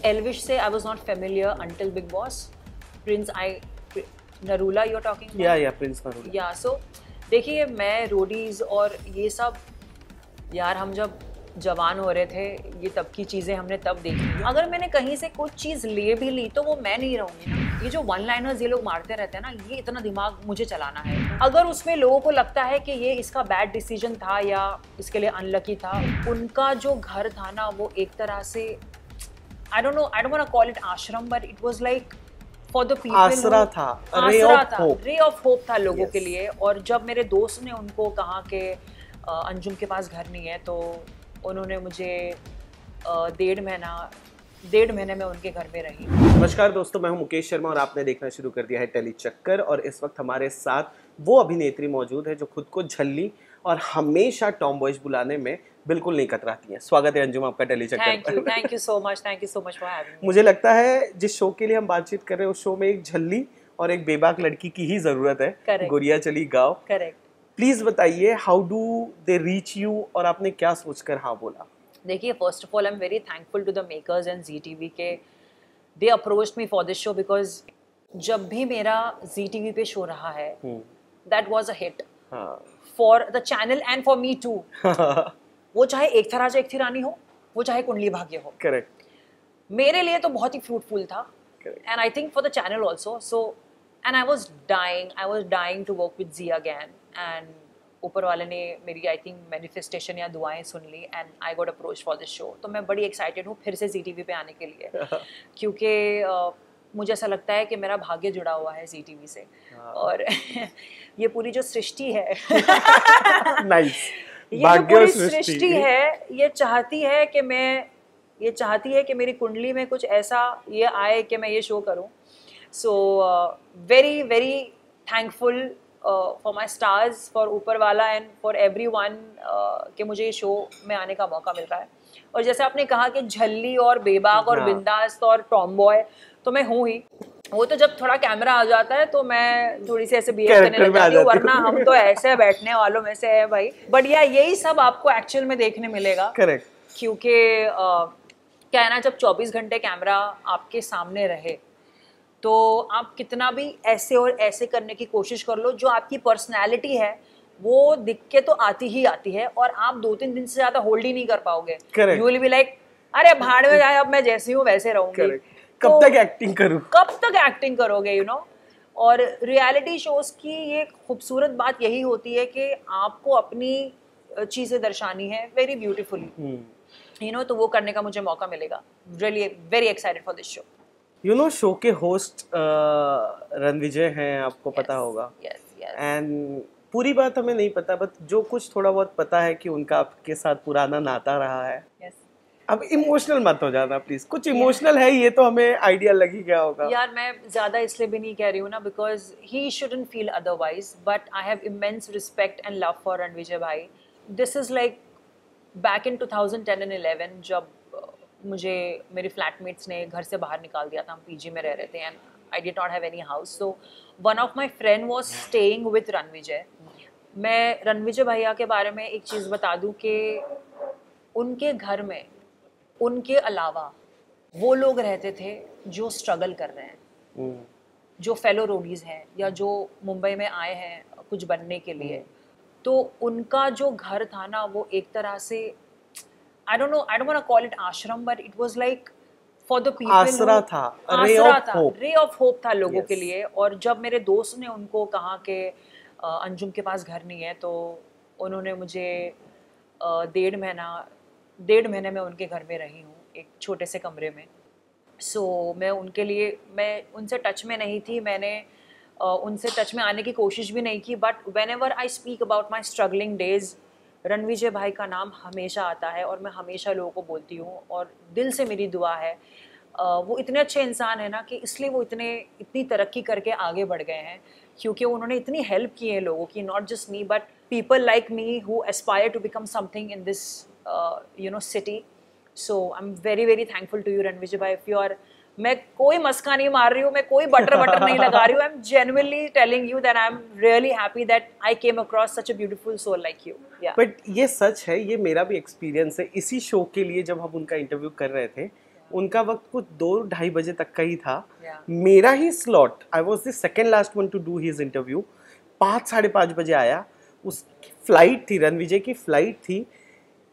Elvish से I was not familiar until Big Boss. Prince Narula you're talking about? Yeah, Prince Narula. Yeah, so देखिए मैं Roadies और ये सब यार हम जब जवान हो रहे थे ये तब की चीज़ें हमने तब देखी। अगर मैंने कहीं से कुछ चीज़ ले भी ली तो वो मैं नहीं रहूँगी ना। ये जो वन लाइनर्स ये लोग मारते रहते हैं ना, ये इतना दिमाग मुझे चलाना है। अगर उसमें लोगों को लगता है कि ये इसका बैड डिसीजन था या इसके लिए अनलकी था, उनका जो घर था ना वो एक तरह से I don't want to call it आश्रम, but it was like for the people आसरा था, रे ऑफ होप था लोगों के लिए। और जब मेरे दोस्त ने उनको कहा कि अंजुम के पास घर नहीं है तो उन्होंने मुझे 1.5 महीने में उनके घर में रही। नमस्कार दोस्तों, मैं हूं मुकेश शर्मा और आपने देखना शुरू कर दिया है टेली चक्कर। और इस वक्त हमारे साथ वो अभिनेत्री मौजूद है जो खुद को झल्ली और हमेशा टॉम बॉयज बुलाने में बिल्कुल नहीं कतराती हैं। स्वागत है अंजुम आपका टेली चक्कर पर। Thank you so much for having me. मुझे लगता है जिस शो के लिए हम बातचीत कर रहे हैं उस शो में एक झल्ली और एक बेबाक लड़की की ही जरूरत है। Correct. गुड़िया चली गाँव। करेक्ट। प्लीज बताइए, how do they reach you और आपने क्या सोचकर हाँ बोला? देखिए, first of all I am very thankful to the makers and ZTV के they approached me for this show, because जब भी मेरा ZTV पे शो रहा है that was a hit for the channel and for me too. वो चाहे एक था राजा एक थी रानी हो, वो चाहे कुंडली भाग्य हो। करेक्ट। मेरे लिए तो बहुत ही फ्रूटफुल था and I think for the channel also. So and I was dying to work with Zee again and ऊपर वाले ने मेरी आई थिंक मैनिफेस्टेशन या दुआएं सुन ली and I got approach for this show. तो मैं बड़ी एक्साइटेड हूँ फिर से ZTV पे आने के लिए क्योंकि मुझे ऐसा लगता है कि मेरा भाग्य जुड़ा हुआ है ZTV से। और ये पूरी जो सृष्टि है nice. ये जो पूरी सृष्टि है ये चाहती है कि मेरी कुंडली में कुछ ऐसा ये आए कि मैं ये शो करूं। So very very thankful for my stars, for ऊपर वाला एंड फॉर एवरीवन कि मुझे ये शो में आने का मौका मिल रहा है। और जैसे आपने कहा कि झल्ली और बेबाक और बिंदास और टॉम बॉय, तो मैं हूँ ही। वो तो जब थोड़ा कैमरा आ जाता है तो मैं थोड़ी सी ऐसे बिहेव करने लग जाती हूँ, वरना हम तो ऐसे बैठने वालों में से है भाई। बट यही सब आपको एक्चुअल में देखने मिलेगा। करेक्ट। क्योंकि क्या है ना, जब 24 घंटे कैमरा आपके सामने रहे तो आप कितना भी ऐसे और ऐसे करने की कोशिश कर लो, जो आपकी पर्सनैलिटी है वो दिख के तो आती ही आती है और आप 2-3 दिन से ज्यादा होल्ड ही नहीं कर पाओगे। यू विल बी लाइक अरे भाड़ में जाए, अब मैं जैसी हूँ वैसे रहूंगी। कब तक एक्टिंग करूं? कब तक एक्टिंग करोगे, यू नो। और रियलिटी शोज की ये खूबसूरत बात यही होती है कि आपको अपनी चीजें दर्शानी है वेरी ब्यूटीफुली, यू नो। तो वो करने का मुझे मौका मिलेगा। Really very excited for this show. You know, show के होस्ट रणविजय हैं, आपको पता होगा। एंड पूरी बात हमें नहीं पता, बट जो कुछ थोड़ा बहुत पता है कि उनका आपके साथ पुराना नाता रहा है। अब इमोशनल मत हो जाना प्लीज। कुछ इमोशनल है ये तो हमें आइडिया लग ही गया होगा। यार मैं ज्यादा इसलिए भी नहीं कह रही हूँ ना, because he shouldn't feel otherwise, but I have immense respect and love for Ranvijay भाई। This is like back in 2010 and 11 जब मुझे मेरे फ्लैटमेट्स ने घर से बाहर निकाल दिया था। हम PG में रह रहे थे and I did not have any house. So one of my friend was staying with Ranvijay. मैं रणविजय भैया के बारे में एक चीज़ बता दूं कि उनके घर में उनके अलावा वो लोग रहते थे जो स्ट्रगल कर रहे हैं, जो फेलो रोडीज हैं या जो मुंबई में आए हैं कुछ बनने के लिए। तो उनका जो घर था ना वो एक तरह से I don't want to call it आश्रम, but it was like for the people आसरा था, रे ऑफ होप था लोगों के लिए। और जब मेरे दोस्त ने उनको कहा कि अंजुम के पास घर नहीं है तो उन्होंने मुझे 1.5 महीने में उनके घर में रही हूँ, एक छोटे से कमरे में। सो मैं उनसे टच में नहीं थी, मैंने उनसे टच में आने की कोशिश भी नहीं की। But whenever I speak about my struggling days, Ranvijay भाई का नाम हमेशा आता है और मैं हमेशा लोगों को बोलती हूँ और दिल से मेरी दुआ है। वो इतने अच्छे इंसान है ना कि इसलिए वो इतनी तरक्की करके आगे बढ़ गए हैं, क्योंकि उन्होंने इतनी हेल्प की है लोगों की, not just me but people like me who aspire to become something in this you know city. So I am very very thankful to you Ranvijay भाई। इफ यू आर, मैं कोई मस्का नहीं मार रही हूँ, मैं कोई बटर नहीं लगा रही हूँ। I am genuinely telling you that I am really happy that I came across such a beautiful soul like you. But ये सच है, ये मेरा भी एक्सपीरियंस है। इसी शो के लिए जब हम उनका इंटरव्यू कर रहे थे उनका वक्त कुछ 2-2:30 बजे तक का ही था। मेरा ही slot, I was the second last one to do his interview. 5-5:30 बजे आया, उसकी फ्लाइट थी, रणविजय की फ्लाइट थी।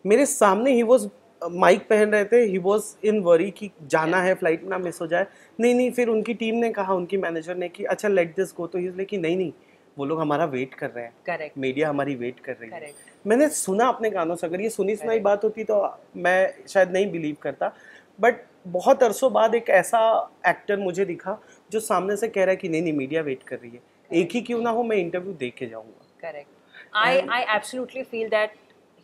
मेरे सामने ही वॉज माइक पहन रहे थे, ही वॉज इन वरी कि जाना है, फ्लाइट ना मिस हो जाए। नहीं, फिर उनकी टीम ने कहा, उनकी मैनेजर ने कि अच्छा लेट दिस गो, तो ही नहीं, वो लोग हमारा वेट कर रहे हैं। करेक्ट, मीडिया हमारी वेट कर रही है। मैंने सुना अपने कानों से, अगर ये सुनी सुनाई बात होती तो मैं शायद नहीं बिलीव करता, बट बहुत अरसों बाद एक ऐसा एक्टर मुझे दिखा जो सामने से कह रहा है कि नहीं मीडिया वेट कर रही है, एक ही क्यों ना हो, मैं इंटरव्यू दे के जाऊंगा। Correct, I absolutely feel that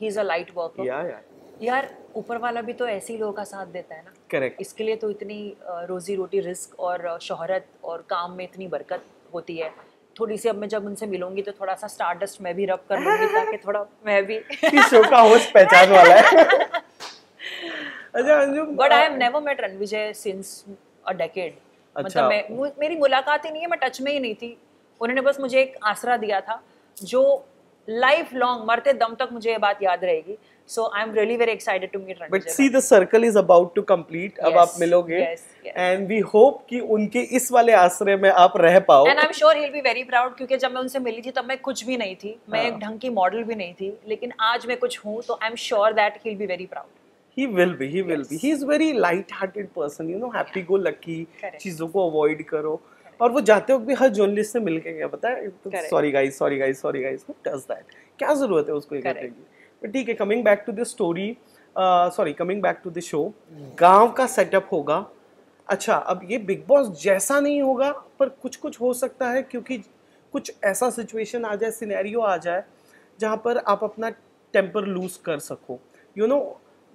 he is a light worker. यार ऊपर वाला भी तो ऐसे ही लोगों का साथ देता है ना। करेक्ट, इसके लिए तो इतनी रोजी रोटी, रिस्क और शोहरत और काम में इतनी बरकत होती है। थोड़ी सी अब मैं जब उनसे मिलूंगी तो थोड़ा सा स्टारडस्ट मैं भी रब कर लूंगी ताकि थोड़ा मैं भी शो का होस्ट पहचान वाला है। अच्छा Anjum, but I have never met Ranvijay since a decade. मतलब मेरी मुलाकात ही नहीं है, मैं टच में ही नहीं थी। उन्होंने बस मुझे एक आसरा दिया था जो लाइफ लॉन्ग, मरते दम तक मुझे ये बात याद रहेगी। So I'm really very excited to meet Ranvijay. But see, the circle is about to complete. अब आप मिलोगे, and we hope कि उनके इस वाले आश्रय में आप रह पाओ। And I'm sure he'll be very proud, क्योंकि जब मैं उनसे मिली थी तब मैं कुछ भी नहीं थी, मैं एक ढंग की मॉडल भी नहीं थी, लेकिन आज मैं कुछ हूँ, तो I'm sure that he'll be very proud. He will be. He is very light-hearted person, you know, happy-go-lucky. चीजों को avoid करो। और वो जाते वक्त भी हर जर्नलिस्ट से मिल के गया, पता है? Sorry guys. Who does that? क्या जरूरत है उसको ये करने की? ठीक है, coming back to the story, coming back to the show, गांव का सेटअप होगा। अच्छा, अब ये बिग बॉस जैसा नहीं होगा, पर कुछ हो सकता है, क्योंकि कुछ ऐसा सिचुएशन आ जाए, सिनेरियो आ जाए, जहाँ पर आप अपना टेम्पर लूज कर सको। यू नो,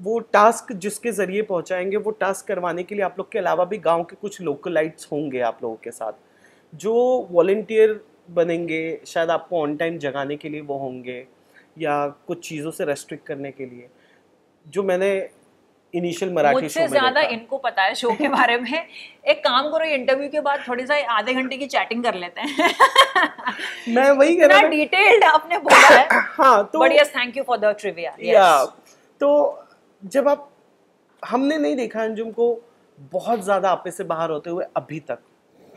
वो टास्क जिसके ज़रिए पहुँचाएंगे, वो टास्क करवाने के लिए आप लोग के अलावा भी गाँव के कुछ लोकलाइट्स होंगे आप लोगों के साथ, जो वॉलंटियर बनेंगे, शायद आपको ऑन टाइम जगाने के लिए वो होंगे, या कुछ चीज़ों से रेस्ट्रिक्ट करने के लिए। जो मैंने इनिशियल मराठी शो में मुझसे ज़्यादा इनको पता है शो के बारे में। एक काम करो, इंटरव्यू के बाद थोड़ी सा आधे घंटे की चैटिंग कर लेते हैं। मैं वही कह रहा था, डिटेल्ड आपने बोला है। हाँ, तो but yes, thank you for the trivia. तो जब आप, हमने नहीं देखा अंजुम को बहुत ज़्यादा आपे से बाहर होते हुए अभी तक।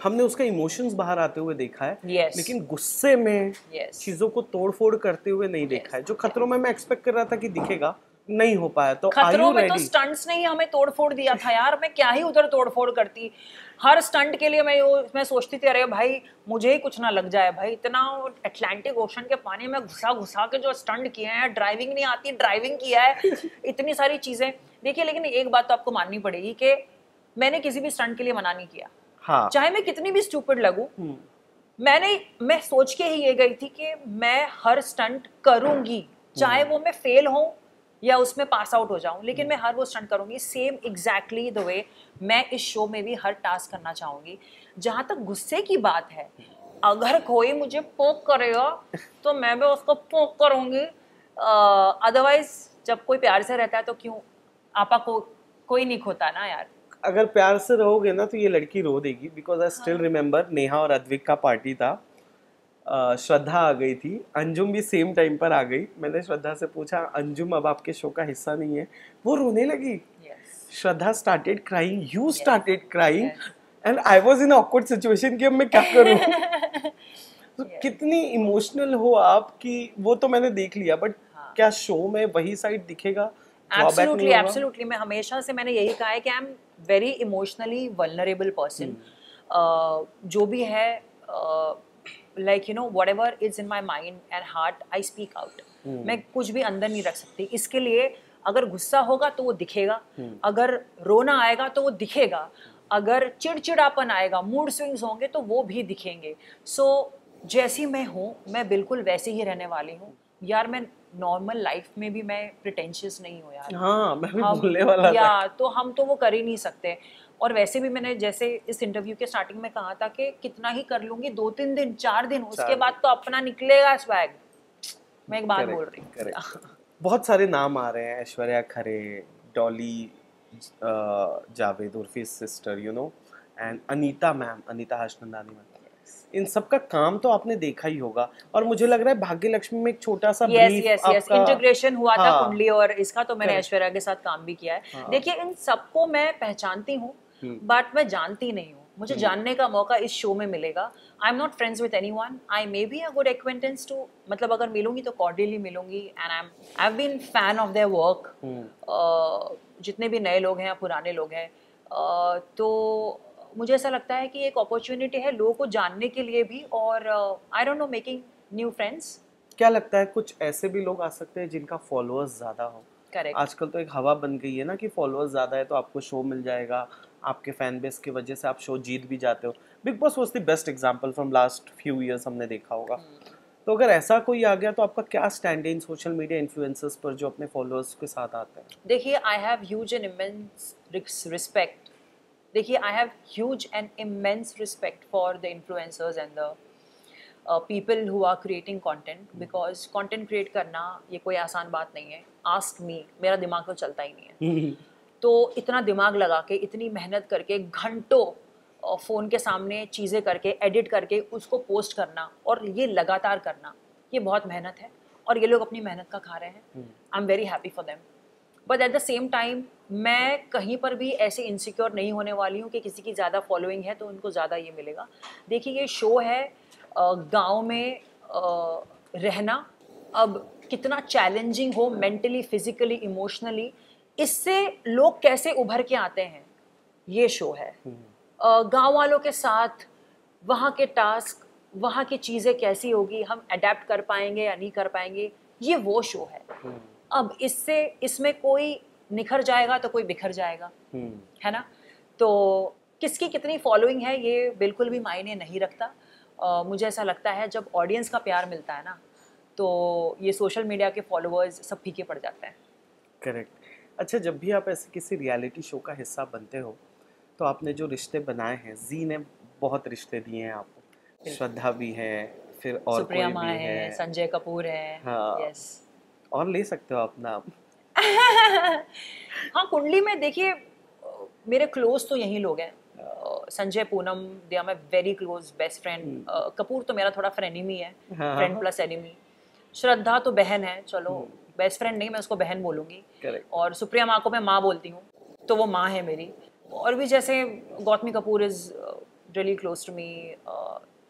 हमने उसका इमोशंस बाहर आते हुए देखा है, लेकिन गुस्से में चीजों को तोड़-फोड़ करते हुए नहीं देखा है। जो खतरों में मैं एक्सपेक्ट कर रहा था कि दिखेगा, नहीं हो पाया। तो खतरों में तो स्टंट्स ने ही हमें तोड़-फोड़ दिया था यार। मैं क्या ही उधर तोड़-फोड़ करती। हर स्टंट के लिए मैं सोचती थी, अरे भाई मुझे ही कुछ ना लग जाए भाई। इतना अटलांटिक ओशन के पानी में घुसा के जो स्टंट किए हैं, ड्राइविंग नहीं आती, ड्राइविंग किया है, इतनी सारी चीजें। देखिए, लेकिन एक बात तो आपको माननी पड़ेगी कि मैंने किसी भी स्टंट के लिए मना नहीं किया। हाँ। चाहे मैं कितनी भी स्टूपिड लगूं, मैं सोच के ही ये गई थी कि मैं हर स्टंट करूंगी, चाहे वो मैं फेल हो या उसमें पास आउट हो जाऊं, लेकिन मैं हर वो स्टंट करूंगी। सेम एग्जैक्टली द वे मैं इस शो में भी हर टास्क करना चाहूंगी। जहां तक गुस्से की बात है, अगर कोई मुझे पोक करेगा तो मैं भी उसको पोक करूंगी। अदरवाइज जब कोई प्यार से रहता है तो क्यों आपा को कोई नहीं खोता ना यार। अगर प्यार से रहोगे ना तो ये लड़की रो देगी, because I still remember Neha और अद्विक का पार्टी था। श्रद्धा आ गई थी, अंजुम भी सेम टाइम पर आ गई। मैंने श्रद्धा से पूछा, अंजुम अब आपके शो का हिस्सा नहीं है, वो रोने लगी। Shraddha started crying, you started crying, and I was in awkward situation कि अब मैं क्या करूं। तो कितनी इमोशनल हो आप कि वो तो मैंने देख लिया, बट क्या शो में वही साइड दिखेगा? एब्सोल्युटली मैं हमेशा से मैंने यही कहा है कि आई am very emotionally vulnerable person. जो भी है, like you know, whatever is in my mind and heart, I speak out. मैं कुछ भी अंदर नहीं रख सकती। इसके लिए अगर गुस्सा होगा तो वो दिखेगा, अगर रोना आएगा तो वो दिखेगा, अगर चिड़चिड़ापन आएगा, मूड स्विंग्स होंगे तो वो भी दिखेंगे। सो जैसी मैं हूँ, मैं बिल्कुल वैसे ही रहने वाली हूँ यार। मैं नॉर्मल लाइफ में भी मैं प्रिटेंशियस नहीं हूँ यार। हाँ, मैं भी बोलने वाला था। तो हम तो वो कर ही नहीं सकते। और वैसे भी मैंने जैसे इस इंटरव्यू के स्टार्टिंग में कहा था कि कितना ही कर लूंगी, 2-3 दिन 4 दिन, उसके बाद तो अपना निकलेगा स्वैग। मैं एक बात बोल रही हूँ। बहुत सारे नाम आ रहे हैं, Aishwarya Khare, Dolly Javed Urfi sister, you know, and Anita ma'am, Anita Hasnandani ma'am. इन सब का काम तो आपने देखा ही होगा, और मुझे लग रहा है भाग्य लक्ष्मी में एक छोटा सा ब्रीफ आपका इंटीग्रेशन हुआ था कुंडली और इसका, तो मैंने Correct. ऐश्वर्या के साथ काम भी किया है। हाँ. देखिए इन सबको मैं पहचानती हूँ बट मैं जानती नहीं हूँ, मुझे जानने का मौका इस शो में मिलेगा। I am not friends with anyone, I may be a good acquaintance too, मतलब अगर मिलूंगी तो कॉर्डियली मिलूंगी, and I have been fan of their work. जितने भी नए लोग हैं या पुराने लोग हैं, तो मुझे ऐसा लगता है कि एक अपॉर्चुनिटी है लोगों को जानने के लिए भी, और आई don't no, making new friends. क्या लगता है कुछ ऐसे भी लोग आ सकते हैं जिनका फॉलोअर्स ज्यादा हो? करेक्ट। आजकल तो एक हवा बन गई है ना कि फॉलोअर्स ज्यादा है तो आपको शो मिल जाएगा, आपके फैन बेस की वजह से आप शो जीत भी जाते हो। Big boss was the best example from last few years, हमने देखा होगा। तो अगर ऐसा कोई आ गया तो आपका क्या स्टैंड इन सोशल मीडिया इन्फ्लुएंसर्स पर जो अपने फॉलोअर्स के साथ आते हैं? देखिए I have huge and immense respect, देखिए I have huge and immense respect for the influencers and the people who are creating content, because content create करना ये कोई आसान बात नहीं है। आस्क मी, मेरा दिमाग तो चलता ही नहीं है। तो इतना दिमाग लगा के, इतनी मेहनत करके, घंटों फ़ोन के सामने चीज़ें करके, एडिट करके उसको पोस्ट करना, और ये लगातार करना, ये बहुत मेहनत है, और ये लोग अपनी मेहनत का खा रहे हैं। आई am very happy for them, but at the same time मैं कहीं पर भी ऐसे इनसिक्योर नहीं होने वाली हूँ कि किसी की ज़्यादा फॉलोइंग है तो उनको ज़्यादा ये मिलेगा। देखिए ये शो है, गांव में रहना अब कितना चैलेंजिंग हो, मेंटली, फिजिकली, इमोशनली, इससे लोग कैसे उभर के आते हैं, ये शो है। गांव वालों के साथ वहाँ के टास्क, वहाँ की चीज़ें कैसी होगी, हम अडेप्ट कर पाएंगे या नहीं कर पाएंगे, ये वो शो है। अब इसमें कोई निखर जाएगा तो कोई बिखर जाएगा, है ना। तो किसकी कितनी फॉलोइंग है ये बिल्कुल भी मायने नहीं रखता। मुझे ऐसा लगता है जब ऑडियंस का प्यार मिलता है ना, तो ये सोशल मीडिया के फॉलोअर्स सब फीके पड़ जाते हैं। करेक्ट। अच्छा, जब भी आप ऐसे किसी रियलिटी शो का हिस्सा बनते हो तो आपने जो रिश्ते बनाए हैं, जी ने बहुत रिश्ते दिए हैं आपको, श्रद्धा भी है, फिर और सुप्रिया कोई माँ भी है, संजय कपूर है। हाँ, यस। और ले सकते हो आप नाम। हाँ, कुंडली में देखिए मेरे क्लोज तो यही लोग हैं, Sanjay, Poonam, they are my very close best friend. Kapoor तो मेरा थोड़ा फ्रेंडमी है, फ्रेंड प्लस एनिमी। श्रद्धा तो बहन है, चलो बेस्ट फ्रेंड नहीं, मैं उसको बहन बोलूँगी। और सुप्रिया माँ को मैं माँ बोलती हूँ, तो वो माँ है मेरी। और भी जैसे Gautami Kapoor is really close to me.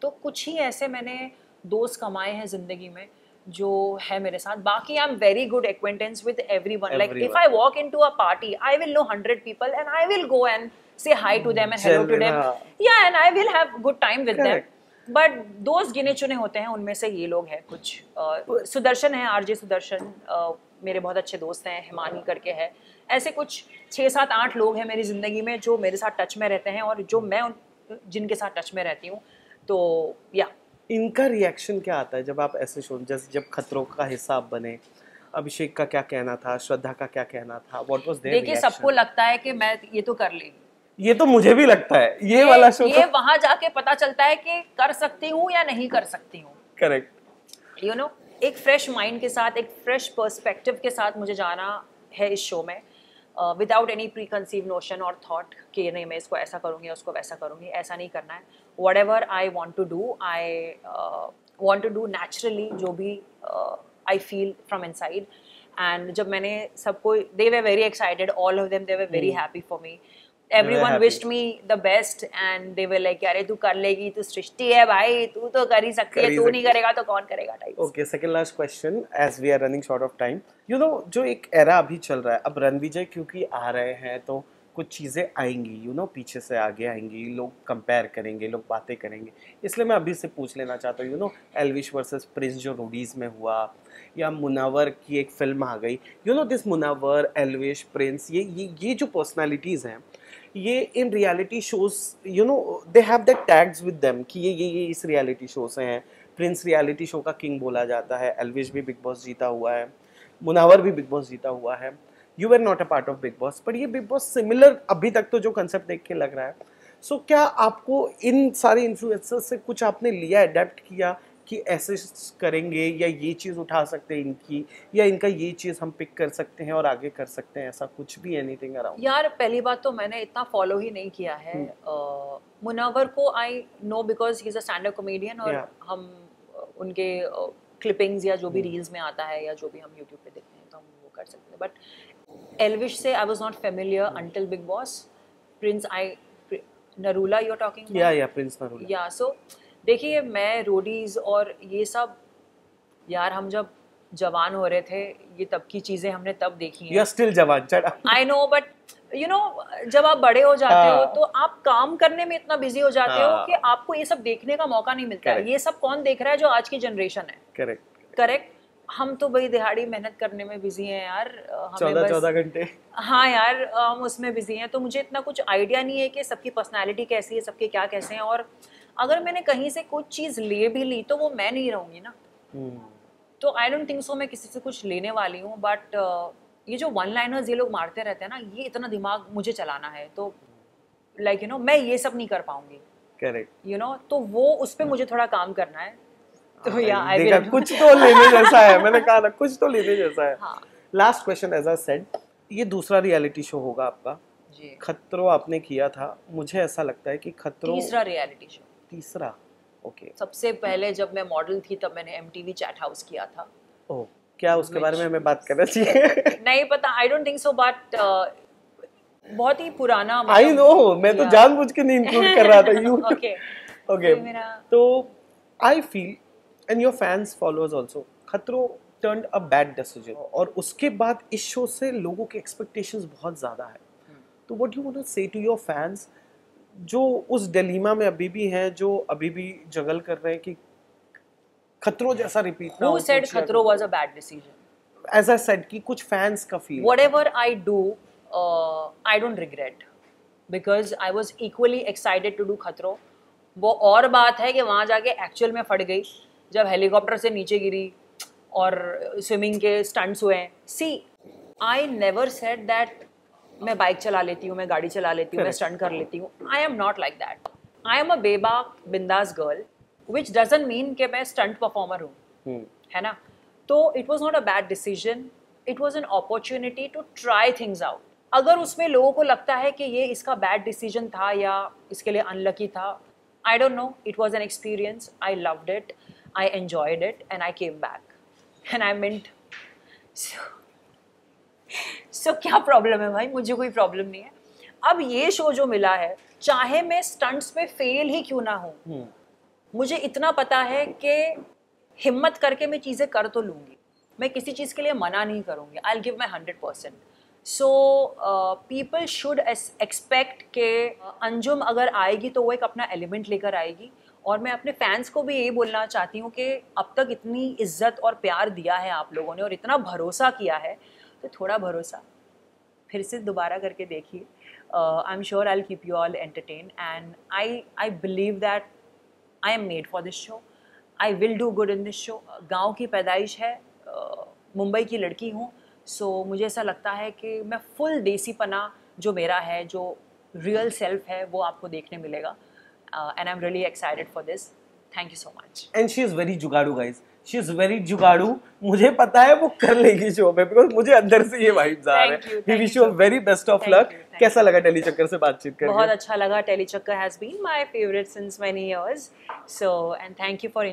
तो कुछ ही ऐसे मैंने दोस्त कमाए हैं ज़िंदगी में जो है मेरे साथ। बाकी I am very good acquaintance with everyone. Like if I walk into a party, I will know 100 people and I will go and say hi to them and hello to them. Yeah, and I will have good time with them. But दोस्त गिने चुने होते हैं, उनमें से ये लोग हैं कुछ। सुदर्शन है, आरजे सुदर्शन, मेरे बहुत अच्छे दोस्त हैं, हिमानी करके है। ऐसे कुछ 6, 7, 8 लोग हैं मेरी ज़िंदगी में जो मेरे साथ टच में रहते हैं और जो मैं जिनके साथ टच में रहती हूँ। तो या इनका रिएक्शन क्या आता है जब आप ऐसे शो, जैसे जब खतरों का हिस्सा आप बने, अभिषेक का क्या कहना था, श्रद्धा का क्या कहना था, व्हाट वाज देयर रिएक्शन? देखिए सबको लगता है कि मैं ये तो कर लेगी, ये तो मुझे भी लगता है, ये वाला शो ये वहां जाके पता चलता है कि कर सकती हूँ या नहीं कर सकती हूँ। करेक्ट। यू नो, एक फ्रेश माइंड के साथ, एक फ्रेश पर्सपेक्टिव के साथ मुझे जाना है इस शो में, without any pre conceive notion और थॉट कि नहीं मैं इसको ऐसा करूँगी उसको वैसा करूँगी। ऐसा नहीं करना है। Whatever I want to do, I want to do naturally, जो भी I feel from inside. And जब मैंने सबको, they were very excited, all of them, they were very happy for me. Everyone wished me the best and they were like, अरे तू कर लेगी, तू सृष्टि है भाई, तू तो कर ही सकती है, तू नहीं करेगा तो कौन करेगा type. Okay, second last question, as we are running short of time. You know, जो एक एरा अभी चल रहा है, अब रणविजय क्योंकि आ रहे हैं तो कुछ चीज़ें आएंगी, यू नो, पीछे से आगे आएंगी, लोग कंपेयर करेंगे, लोग बातें करेंगे। इसलिए मैं अभी से पूछ लेना चाहता हूँ, you know, Elvish versus Prince जो रोडीज़ में हुआ, या मुनावर की एक फिल्म आ गई, you know, this Munawar, Elvish, Prince, ये जो पर्सनालिटीज़ हैं, ये in reality shows, you know, they have that tags with them कि ये इस रियलिटी शो से हैं। प्रिंस रियलिटी शो का किंग बोला जाता है, एल्विश भी बिग बॉस जीता हुआ है, मुनावर भी बिग बॉस जीता हुआ है। You were not a part of big boss, पर ये बिग बॉस सिमिलर अभी तक तो जो कंसेप्ट देख के लग रहा है। सो क्या आपको इन सारे इन्फ्लुएंसर्स से कुछ आपने लिया, अडेप्ट किया, कि ऐसे करेंगे या ये चीज़ उठा सकते हैं इनकी, या इनका ये चीज़ हम पिक कर सकते हैं और आगे कर सकते हैं, ऐसा कुछ भी एनीथिंग अराउंड? यार पहली बात तो मैंने इतना फॉलो ही नहीं किया है मुनव्वर को। I know because he is a stand up comedian, और हम उनके क्लिपिंग्स या जो भी रील्स में आता है या जो भी हम यूट्यूब पे देखते हैं तो हम वो कर सकते हैं। बट एल्विश से I was not familiar until Bigg Boss. Prince Narula you are talking? या प्रिंस नरूला। या सो देखिए, मैं रोडीज और ये सब, यार हम जब जवान हो रहे थे ये तब की चीजें हमने तब देखी हैं। यू आर स्टिल जवान, चढ़ा। I know, but you know जब आप बड़े हो जाते हो तो आप काम करने में इतना बिजी हो जाते हो कि आपको ये सब देखने का मौका नहीं मिलता है। ये सब कौन देख रहा है? जो आज की जनरेशन है। करेक्ट। हम तो भाई दिहाड़ी मेहनत करने में बिजी हैं यार, 14 घंटे। हाँ यार, हम उसमें बिजी हैं, तो मुझे इतना कुछ आइडिया नहीं है कि सबकी पर्सनालिटी कैसी है, सबके क्या कैसे हैं। और अगर मैंने कहीं से कुछ चीज ले भी ली तो वो मैं नहीं रहूंगी ना। तो आई डोंट थिंक सो मैं किसी से कुछ लेने वाली हूँ। बट ये जो वन लाइनर्स ये लोग मारते रहते हैं ना, ये इतना दिमाग मुझे चलाना है, तो लाइक यू नो मैं ये सब नहीं कर पाऊंगी। करेक्ट। यू नो, तो वो उस पर मुझे थोड़ा काम करना है। तो या देखा, कुछ तो लेने जैसा है। मैंने कहा ना, कुछ तो लेने जैसा है। Last question, as I said, ये दूसरा रियलिटी शो होगा आपका जी। खतरों आपने किया था, मुझे ऐसा लगता है कि खतरों तीसरा रियलिटी शो। तीसरा, ओके। सबसे पहले जब मैं मॉडल थी तब मैंने MTV चैट हाउस किया था। ओह, क्या उसके बारे में हमें बात करना चाहिए? नहीं पता, I don't think so, but बहुत ही पुराना। आई नो, मैं तो जानबूझ के नहीं इंक्लूड कर रहा था। You okay okay. तो I feel and your fans followers also, खतरों turned a bad decision, और उसके बाद इस शो से लोगों के एक्सपेक्टेशंस बहुत ज़्यादा है। तो व्हाट यू वांट टू से टू योर फैंस जो उस डिलेमा में अभी भी हैं, जो अभी भी जगल कर रहे हैं कि खतरों जैसा रिपीट ना हो? Who said खतरों was a bad decision? As I said कि कुछ फैंस का feel, whatever I do, I don't regret because I was equally excited to do खतरों। वो और बात है कि वहाँ जाके एक्चुअल में फट गई जब हेलीकॉप्टर से नीचे गिरी और स्विमिंग के स्टंट्स हुए हैं। सी, आई नेवर सेड दैट मैं बाइक चला लेती हूँ, मैं गाड़ी चला लेती हूँ, मैं स्टंट कर लेती हूँ। I am not like that. I am a बेबाक बिंदास गर्ल, विच डजंट मीन कि मैं स्टंट परफॉर्मर हूँ, है ना। तो it was not a bad decision, it was an opportunity to try things out. अगर उसमें लोगों को लगता है कि ये इसका बैड डिसीजन था या इसके लिए अनलकी था, I don't know, it was an experience. I loved it, I enjoyed it and I came back and I meant. सो क्या प्रॉब्लम है भाई? मुझे कोई प्रॉब्लम नहीं है। अब ये शो जो मिला है, चाहे मैं स्टंट्स में फेल ही क्यों ना हूँ, मुझे इतना पता है कि हिम्मत करके मैं चीज़ें कर तो लूँगी। मैं किसी चीज़ के लिए मना नहीं करूँगी। I will give my 100%। So people should expect के अंजुम अगर आएगी तो वो एक अपना एलिमेंट लेकर आएगी। और मैं अपने फैंस को भी यही बोलना चाहती हूँ कि अब तक इतनी इज्जत और प्यार दिया है आप लोगों ने और इतना भरोसा किया है, तो थोड़ा भरोसा फिर से दोबारा करके देखिए। I am sure I will keep you all entertain and I believe that I M made for this show. I will do good in this show. गाँव की पैदाइश है, मुंबई की लड़की हूँ, सो मुझे ऐसा लगता है कि मैं फुल देसीपना जो मेरा है, जो रियल सेल्फ है, वो आपको देखने मिलेगा। And I'm really excited for this. Thank you so much. And she is very जुगाड़ू guys. She is very जुगाड़ू। मुझे पता है वो कर लेगी शो में, because मुझे अंदर से ये वाइब्स आ रहे हैं। We wish you very best of luck. कैसा लगा टेली चक्कर से बातचीत करके? बहुत अच्छा लगा। टेली चक्कर has been my favorite since many years. So and thank you for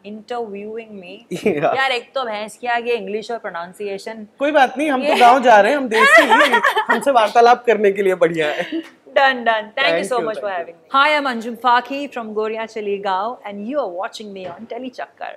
interviewing me. यार एक तो भैंस के आगे इंग्लिश और प्रोनाउंसिएशन। कोई बात नहीं, हम तो गाँव जा रहे हैं, हम देश से ही, हमसे वार्तालाप करने के लिए बढ़िया है। Done. Thank you so much for having me. Hi, I'm Anjum Fakhi from Goria Chali Gaon and you are watching me on Teli Chakkar.